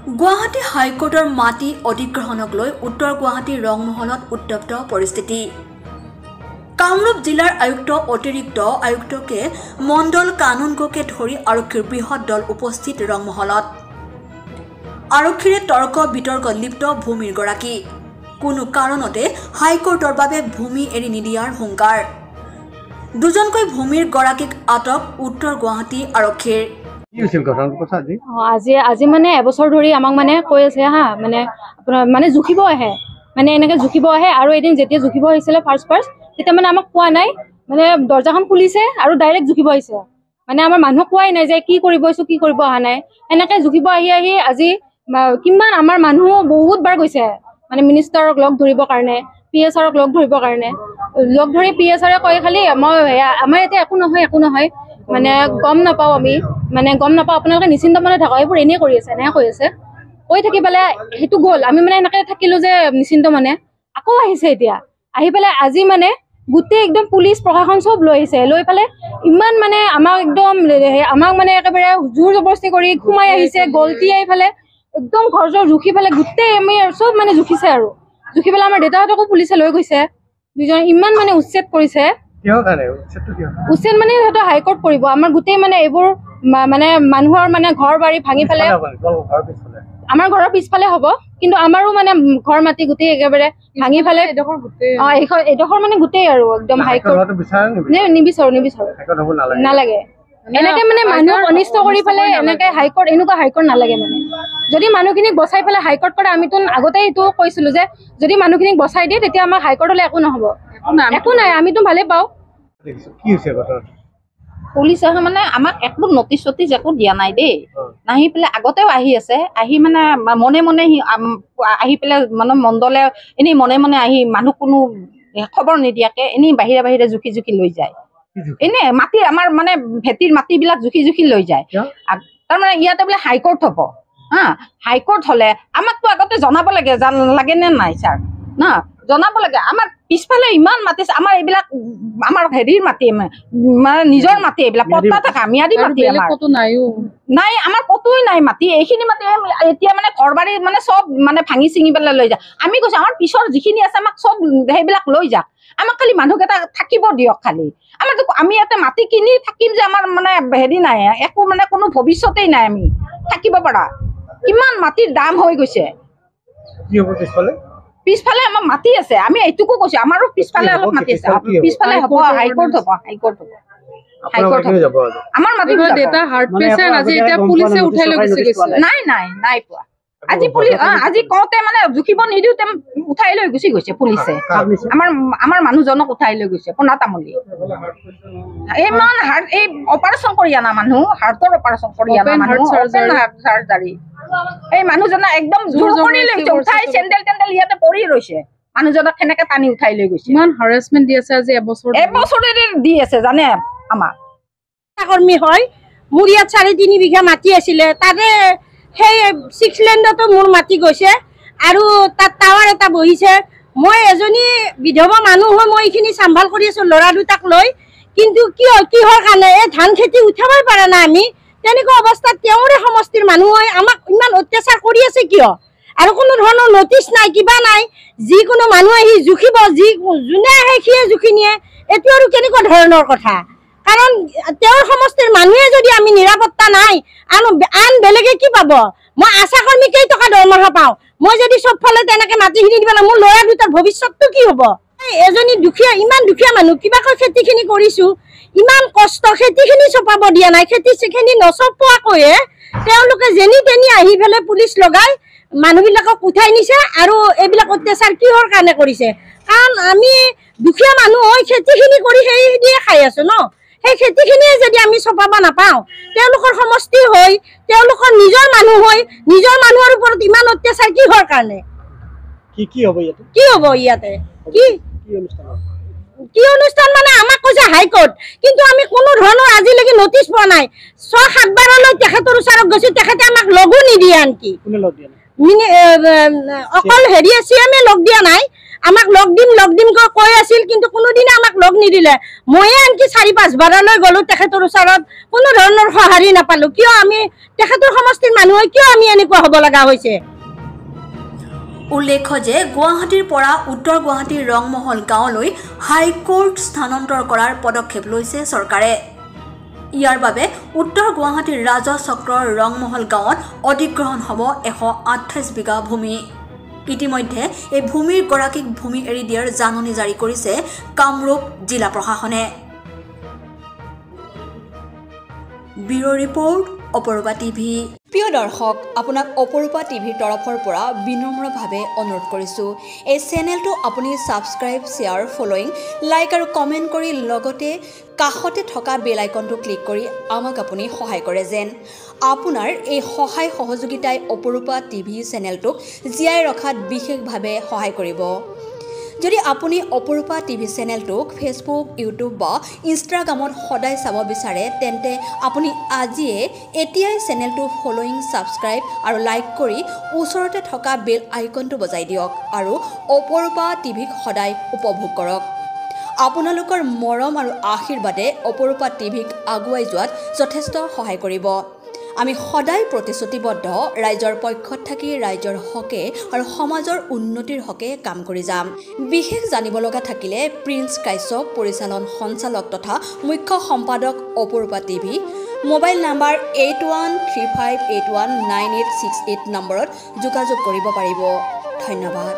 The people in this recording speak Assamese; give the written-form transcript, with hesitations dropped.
গুৱাহাটী হাইকোৰ্টৰ মাটি অধিগ্ৰহণক লৈ উত্তৰ গুৱাহাটীৰ ৰংমহলত উত্তপ্ত পৰিস্থিতি। কামৰূপ জিলাৰ আয়ুক্ত অতিৰিক্ত আয়ুক্তকে মণ্ডল কানুনগোকে ধৰি আৰক্ষীৰ বৃহৎ দল উপস্থিত ৰংমহলত। আৰক্ষীৰে তৰ্ক বিতৰ্ক লিপ্ত ভূমিৰ গৰাকী। কোনো কাৰণতে হাইকোৰ্টৰ বাবে ভূমি এৰি নিদিয়াৰ হুংকাৰ। দুজনকৈ ভূমিৰ গৰাকীক আটক উত্তৰ গুৱাহাটী আৰক্ষীৰ। আজি মানে এবছৰ ধৰি আমাক মানে কৈ আছে হা মানে আপোনাৰ মানে জুখিব আহে মানে এনেকে জুখিব আহে আৰু এদিন যেতিয়া জুখিব আহিছিলে ফাৰ্ষ্ট তেতিয়া মানে আমাক কোৱা নাই মানে দৰ্জাখন খুলিছে আৰু ডাইৰেক্ট জুখিব আহিছে মানে আমাৰ মানুহক কোৱাই নাই যে কি কৰিব আছো কি কৰিব অহা নাই এনেকে জুখিব আহি আজি কিমান আমাৰ মানুহ বহুত বাৰ গৈছে মানে মিনিষ্টাৰক লগ ধৰিবৰ কাৰণে পিএছআৰক লগ ধৰিবৰ কাৰণে লগ ধৰি পিএছআৰে কয় খালি মই আমাৰ ইয়াতে একো নহয় মানে গম নাপাওঁ আমি মানে গম নাপাওঁ আপোনালোকে নিশ্চিন্ত মনে থাকক এইবোৰ এনেই কৰি আছে এনেহে কৈ আছে কৈ থাকি পেলাই সেইটো গ'ল আমি মানে এনেকে থাকিলো যে নিশ্চিন্ত মানে আকৌ আহিছে এতিয়া আহি পেলাই আজি মানে গোটেই একদম পুলিচ প্ৰশাসন চব লৈ আহিছে লৈ পেলাই ইমান মানে আমাক মানে একেবাৰে জোৰ জবৰদস্তি কৰি সোমাই আহিছে গলতি আহি পেলাই একদম ঘৰ জুখি পেলাই গোটেই আমি চব মানে জুখিছে আৰু জুখি পেলাই আমাৰ দেউতাহঁতকো পুলিচে লৈ গৈছে দুজন ইমান মানে উচ্ছেদ কৰিছে উচ্ছেদ মানে সিহঁতৰ হাইকোৰ্ট পৰিব আমাৰ গোটেই মানে এইবোৰ মানে মানুহৰ মানে ঘৰ বাৰী ভাঙি পেলাই আমাৰ ঘৰৰ পিছফালে হ'ব কিন্তু আমাৰো মানে ঘৰ মাটি গোটেই একেবাৰে ভাঙি পেলাই এডোখৰ মানে গোটেই আৰু একদম হাইকোৰ্ট নিবিচাৰো নালাগে এনেকে মানে মানুহক অনিষ্ট কৰি পেলাই এনেকে হাইকোৰ্ট এনেকুৱা হাইকোৰ্ট নালাগে মানে যদি মানুহখিনিক বচাই পেলাই হাইকোৰ্ট কৰে আমিতো আগতে এইটো কৈছিলো যে যদি মানুহখিনিক বচাই দিয়ে তেতিয়া আমাৰ হাইকোৰ্টলৈ একো নহ'ব একো নাই আমিতো ভালে পাওঁ পুলিচ মানে আমাক একো নটিচ চটিচ একো দিয়া নাই দেই নাহি পেলাই আগতেও আহি আছে আহি মানে মনে মনে আহি পেলাই মানে মণ্ডলে এনেই মনে আহি মানুহ কোনো খবৰ নিদিয়াকে এনেই বাহিৰে জুখি লৈ যায় এনে মাটি আমাৰ মানে ভেটিৰ মাটিবিলাক জুখি লৈ যায় তাৰমানে ইয়াতে বোলে হাইকোৰ্ট হ'ব হা হাইকোৰ্ট হলে আমাকতো আগতে জনাব লাগে নে নাই ছাৰ না জনাব লাগে আমাৰ পিছফালে ইমান মাটি আমাৰ এইবিলাক আমাৰ হেৰিৰ মাটি মানে নিজৰ মাটি এইবিলাক পট্টা থকা ম্যাদী মাটি নাই আমাৰ কতোই নাই মাটি এইখিনি মাটি এতিয়া মানে ঘৰ বাৰী মানে চব মানে ভাঙি চিঙি পেলাই লৈ যায় আমি কৈছো আমাৰ পিছৰ যিখিনি আছে আমাক চব সেইবিলাক লৈ যাক আমাক খালি মানুহকেইটা থাকিব দিয়ক খালি আমাৰতো আমি ইয়াতে মাটি কিনি থাকিম যে আমাৰ মানে হেৰি নাই একো মানে কোনো ভৱিষ্যতেই নাই আমি থাকিব পৰা কিমান মাটিৰ দাম হৈ গৈছে পিছফালে আমাৰ মাটি আছে আমি এইটুকু কৈছো আমাৰো পিছফালে অলপ মাটি আছে পিছফালে হ'ব হাইকোৰ্ট হ'ব আমাৰ মাটি নাই পোৱা আজি পুলিচ আজি কওঁতে মানে জুখিব নিদিওঁতে উঠাই লৈ গুচি গৈছে পুলিচে আমাৰ মানুহজনক উঠাই লৈ গৈছে পোনা তামুলী ইমান এই অপাৰেশ্যন কৰি অনা মানুহ হাৰ্টৰ অপাৰেশ্যন কৰি অনা মানুহ চাৰ্জাৰী এই মানুহজনক একদম জোৰ কৰি লৈছে উঠাই চেণ্ডেল ইয়াতে পৰি ৰৈছে মানুহজনক সেনেকে টানি উঠাই লৈ গৈছে ইমান হাৰাসমেন্ট দি আছে আজি এবছৰেৰে দি আছে জানে আমাক কৰ্মী হয় মোৰ ইয়াত 3.5 বিঘা মাটি আছিলে তাতে সেই 6 লেণ্ডতো মোৰ মাটি গৈছে আৰু তাত টাৱাৰ এটা বহিছে মই এজনী বিধৱা মানুহ হয় মই এইখিনি চম্ভাল কৰি আছো ল'ৰা দুটাক লৈ কিন্তু কিহৰ কাৰণে এই ধান খেতি উঠাবই পৰা নাই আমি তেনেকুৱা অৱস্থাত তেওঁৰে সমষ্টিৰ মানুহ হয় আমাক ইমান অত্যাচাৰ কৰি আছে কিয় আৰু কোনো ধৰণৰ নটিচ নাই কিবা নাই যিকোনো মানুহ আহি জুখিব যোনে আহে সিয়ে জুখি নিয়ে এইটো আৰু কেনেকুৱা ধৰণৰ কথা কাৰণ তেওঁৰ সমষ্টিৰ মানুহে যদি আমি নিৰাপত্তা নাই আন বেলেগে কি পাব মই আশা কৰ্মী কেই টকা দৰমহা পাওঁ মই যদি চবফালে তেনেকে মাটিখিনি দিব না মোৰ ল'ৰা দুটাৰ ভৱিষ্যতটো কি হ'ব এজনী ইমান দুখীয়া মানুহ কিবাকৈ খেতিখিনি কৰিছো ইমান কষ্ট খেতিখিনি চপাব দিয়া নাই খেতিখিনি নচপোৱাকৈয়ে তেওঁলোকে যেনি তেনি আহি পেলাই পুলিচ লগাই মানুহবিলাকক উঠাই নিছে আৰু এইবিলাক অত্যাচাৰ কিহৰ কাৰণে কৰিছে কাৰণ আমি দুখীয়া মানুহ হৈ খেতিখিনি কৰি সেই দিয়ে খাই আছো ন সেই খেতিখিনিয়ে যদি আমি চপাব নাপাওঁ তেওঁলোকৰ সমষ্টি হৈ তেওঁলোকৰ নিজৰ মানুহ হৈ নিজৰ মানুহৰ ওপৰত ইমান অত্যাচাৰ কিহৰ কাৰণে কি হ'ব ইয়াতে কি কি অনুষ্ঠান মানে আমাক কৈছে হাইকোৰ্ট, কিন্তু আমি কোনো ধৰণৰ আজিলৈকে নটিচ পোৱা নাই। 6-7 বাৰলৈ তেখেতৰ ওচৰত গৈছো, তেখেতে আমাক লগো নিদিয়ে। আনকি অকল হেৰি CMে লগ দিয়া নাই, আমাক লগ দিম কৈ আছিল, কিন্তু কোনোদিনে আমাক লগ নিদিলে। ময়ে আনকি 4-5 বাৰলৈ গ'লো তেখেতৰ ওচৰত, কোনো ধৰণৰ সঁহাৰি নাপালো। কিয় আমি তেখেতৰ সমষ্টিৰ মানুহ কিয় আমি এনেকুৱা হ'ব লগা হৈছে? উল্লেখ্য যে গুৱাহাটীৰ পৰা উত্তৰ গুৱাহাটীৰ ৰংমহল গাঁৱলৈ হাইকোৰ্ট স্থানান্তৰ কৰাৰ পদক্ষেপ লৈছে চৰকাৰে। ইয়াৰ বাবে উত্তৰ গুৱাহাটীৰ ৰাজহ চক্ৰৰ ৰংমহল গাঁৱত অধিগ্ৰহণ হ'ব 128 বিঘা ভূমি। ইতিমধ্যে এই ভূমিৰ গৰাকীক ভূমি এৰি দিয়াৰ জাননী জাৰি কৰিছে কামৰূপ জিলা প্ৰশাসনে। ব্যুৰ ৰিপৰ্ট, অপৰূপা টিভি। প্ৰিয় দৰ্শক, আপোনাক অপৰূপা টিভিৰ তৰফৰ পৰা বিনম্ৰভাৱে অনুৰোধ কৰিছোঁ, এই চেনেলটো আপুনি ছাবস্ক্ৰাইব, শ্বেয়াৰ, ফলোইং, লাইক আৰু কমেণ্ট কৰি লগতে কাষতে থকা বেল আইকনটো ক্লিক কৰি আমাক আপুনি সহায় কৰে যেন। আপোনাৰ এই সহায় সহযোগিতাই অপৰূপা টিভি চেনেলটোক জীয়াই ৰখাত বিশেষভাৱে সহায় কৰিব। যদি আপুনি অপৰূপা টিভি চেনেলটোক ফেচবুক, ইউটিউব বা ইনষ্টাগ্ৰামত সদায় চাব বিচাৰে, তেন্তে আপুনি এতিয়াই চেনেলটো ফলোইং, ছাবস্ক্ৰাইব আৰু লাইক কৰি ওচৰতে থকা বেল আইকনটো বজাই দিয়ক আৰু অপৰূপা টিভিক সদায় উপভোগ কৰক। আপোনালোকৰ মৰম আৰু আশীৰ্বাদে অপৰূপা টিভিক আগুৱাই যোৱাত যথেষ্ট সহায় কৰিব। আমি সদায় প্ৰতিশ্ৰুতিবদ্ধ, ৰাইজৰ পক্ষত থাকি ৰাইজৰ হকে আৰু সমাজৰ উন্নতিৰ হকে কাম কৰি যাম। বিশেষ জানিব লগা থাকিলে প্ৰিন্স কাশ্যপ, পৰিচালন সঞ্চালক তথা মুখ্য সম্পাদক অপৰূপা টিভি, মোবাইল নাম্বাৰ 8135819868 নম্বৰত যোগাযোগ কৰিব পাৰিব। ধন্যবাদ।